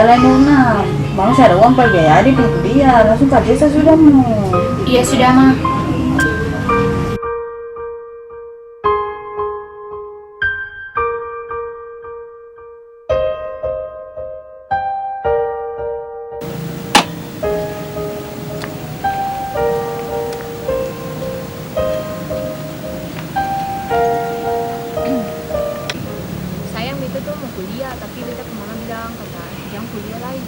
lain Nona. Mau saya ada uang per biaya di kuliah, langsung kerja saya sudah mau. Iya sudah, Ma. Sayang Beta tuh mau kuliah, tapi Beta ke mama bilang kata jangan kuliah lagi.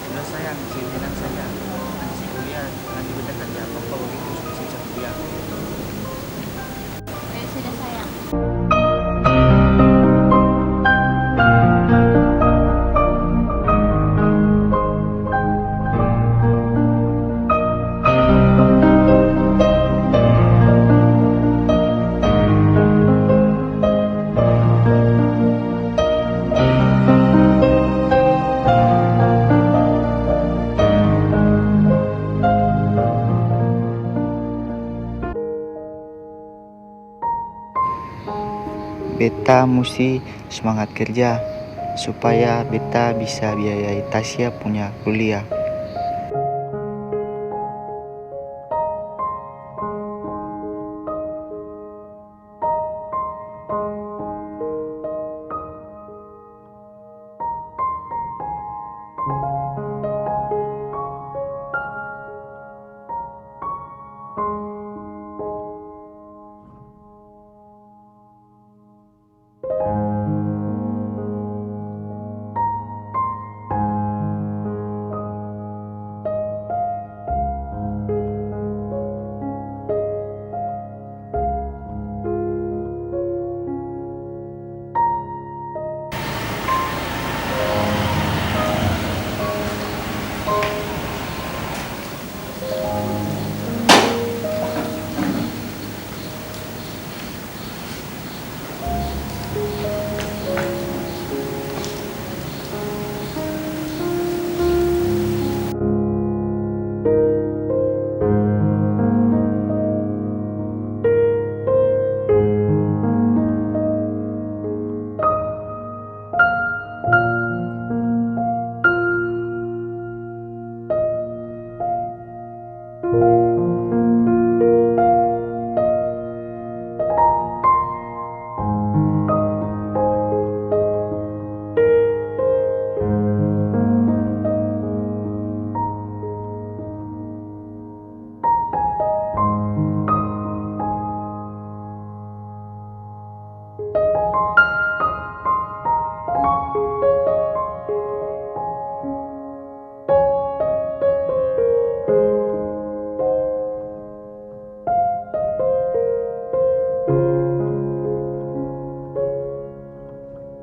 Sudah sayang, sini saja. Nanti saya kuliah, nanti kita kerja apa begitu supaya saya bisa kuliah. Ya sudah sayang. Beta mesti semangat kerja supaya beta bisa biayai Tasya punya kuliah.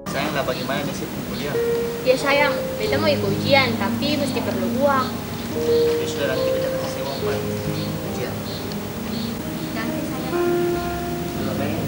Sayang lah bagaimana nih sih kuliah? Ya sayang, Beta mau ikut ujian, tapi mesti perlu uang. Ya sudah nanti beta kasih sewa uang. Ujian. Nanti sayang. Sudah baik.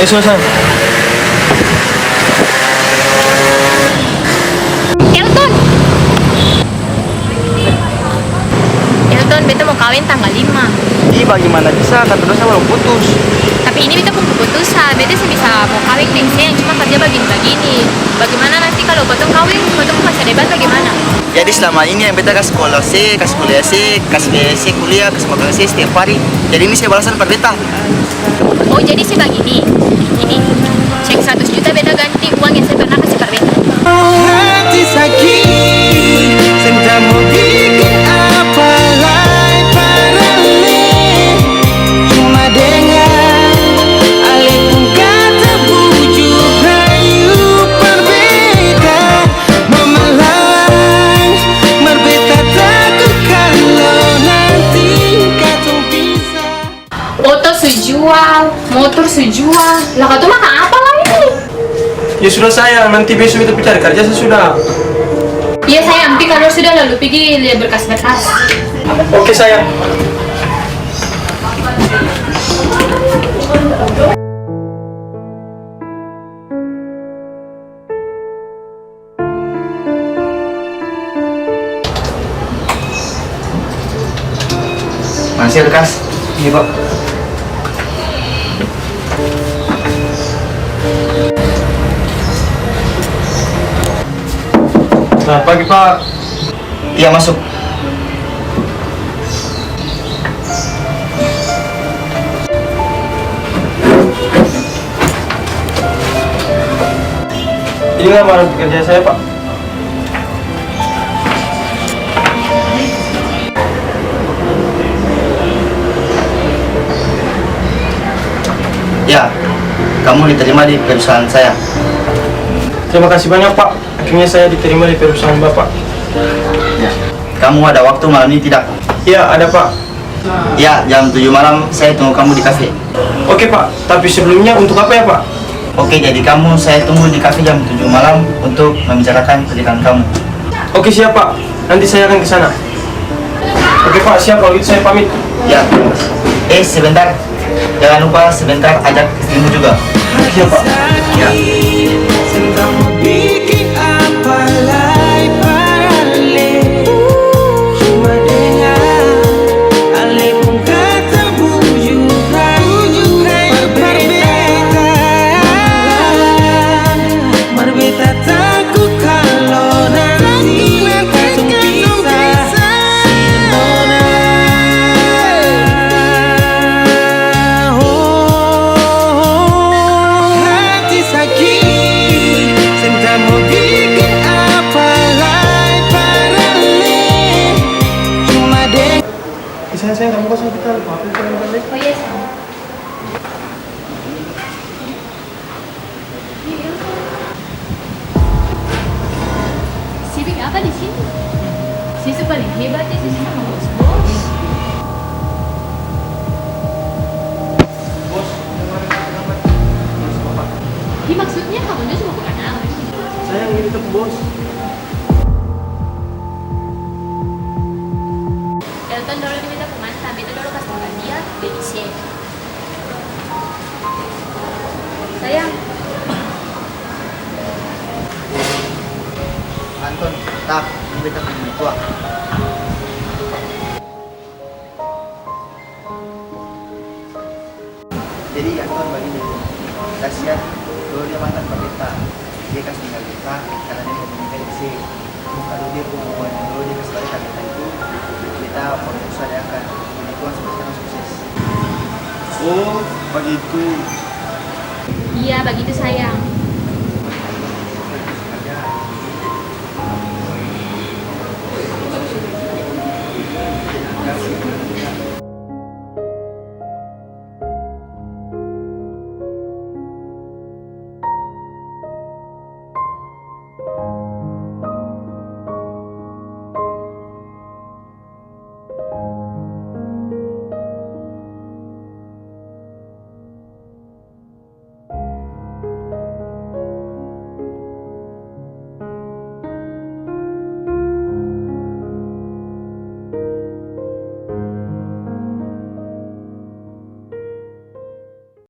sudah sayang. Elton! Elton, beta mau kawin tanggal 5. Ih, bagaimana bisa? Kan terus saya belum putus. Tapi ini beta pun keputusan, beta sih bisa mau kawin nih, sayang cuma kerja begini-begini. Bagaimana nanti kalau potong kawin, potong masih ada bantu gimana? Jadi selama ini yang beta kasih sekolah sih, kasih kuliah sih, kasih biaya sih kuliah, kasih makan sih setiap hari. Jadi ini saya balasan per beta. Oh jadi sih begini, ini cek 100 juta beta ganti uang yang saya pernah kasih per beta. Hati sakit, sentamu bikin apa lai parale. Cuma dengar alih pun kata bujuk rayu berbeda. Memelang berbeda takut kalau nanti katung pisah. Foto sejual, motor sejual, lah kau tuh makan apa lah ini? Ya sudah sayang, nanti besok kita cari kerja sesudah. Iya sayang, tapi kalau sudah lalu pergi lihat berkas-berkas. Oke sayang. Masih berkas? Iya pak. Nah, pagi pak. Iya, masuk. Ini lamaran pekerjaan saya pak. Ya, kamu diterima di perusahaan saya. Terima kasih banyak pak. Akhirnya saya diterima di perusahaan bapak. Ya. Kamu ada waktu malam ini tidak? Iya ada pak. Ya, jam 7 malam saya tunggu kamu di kafe. Oke pak. Tapi sebelumnya untuk apa ya pak? Oke, jadi kamu saya tunggu di kafe jam 7 malam untuk membicarakan pernikahan kamu. Oke siap pak. Nanti saya akan ke sana. Oke pak, siap kalau gitu saya pamit. Ya, sebentar. Jangan lupa sebentar ajak istrimu juga. Siap pak. Ya. Sentamu bikin apa lai parale. Cuma dengar alih pun kata bujuk rayu berbeda. Berbeda takut kalau nanti katung pisah. Simona. Hati sakit, sentamu bikin apa lai parale. Cuma dengar. Saya kamu kosong kita lupa apa yang balik. Oh iya sayang. Sibuk apa di sini? Sisi paling hebat ya sisi sama bos-bos. Ini maksudnya kamunya cuma bukan apa? Saya yang ini tuh bos. Elton dulu diminta pemantan, beta dulu pas tanggal dia, babysit. Sayang, Anton, tak, ini beta punya tua. Jadi Anton begini, kasihan kalau dia mantan Pak beta, dia kasih tinggal beta karena dia mau menikah di sini. Kalau dia hubungan yang dulu dia kasih balik beta itu, beta berusaha dia akan itu sampai sekarang sukses. Oh begitu. iya begitu sayang.